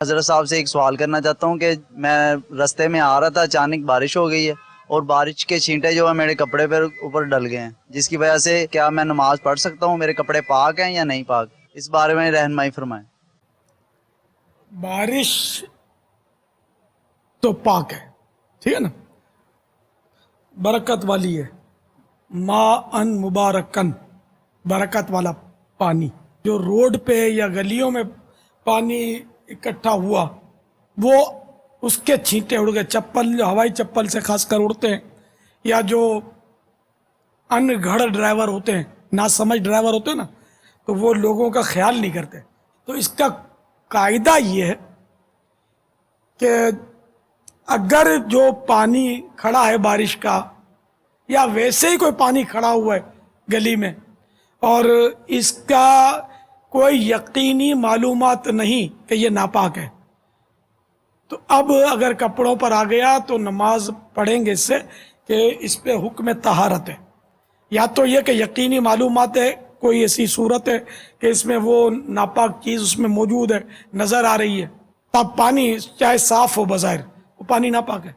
حضرت صاحب سے ایک سوال کرنا چاہتا ہوں کہ میں رستے میں آ رہا تھا، اچانک بارش ہو گئی ہے اور بارش کے چھینٹے جو ہے میرے کپڑے پر اوپر ڈل گئے ہیں، جس کی وجہ سے کیا میں نماز پڑھ سکتا ہوں؟ میرے کپڑے پاک ہیں یا نہیں پاک؟ اس بارے میں رہنمائی فرمائیں۔ بارش تو پاک ہے، ٹھیک ہے نا، برکت والی ہے، ما ان مبارکن، برکت والا پانی۔ جو روڈ پہ یا گلیوں میں پانی اکٹھا ہوا وہ اس کے چھینٹے اڑ گئے، چپل، ہوائی چپل سے خاص کر اڑتے ہیں، یا جو ان گھڑ ڈرائیور ہوتے ہیں، ناسمجھ ڈرائیور ہوتے ہیں نا، تو وہ لوگوں کا خیال نہیں کرتے۔ تو اس کا قاعدہ یہ ہے کہ اگر جو پانی کھڑا ہے بارش کا، یا ویسے ہی کوئی پانی کھڑا ہوا ہے گلی میں اور اس کا کوئی یقینی معلومات نہیں کہ یہ ناپاک ہے، تو اب اگر کپڑوں پر آ گیا تو نماز پڑھیں گے اس سے کہ اس پہ حکم طہارت ہے۔ یا تو یہ کہ یقینی معلومات ہے، کوئی ایسی صورت ہے کہ اس میں وہ ناپاک چیز اس میں موجود ہے، نظر آ رہی ہے، تب پانی چاہے صاف ہو بظاہر وہ پانی ناپاک ہے۔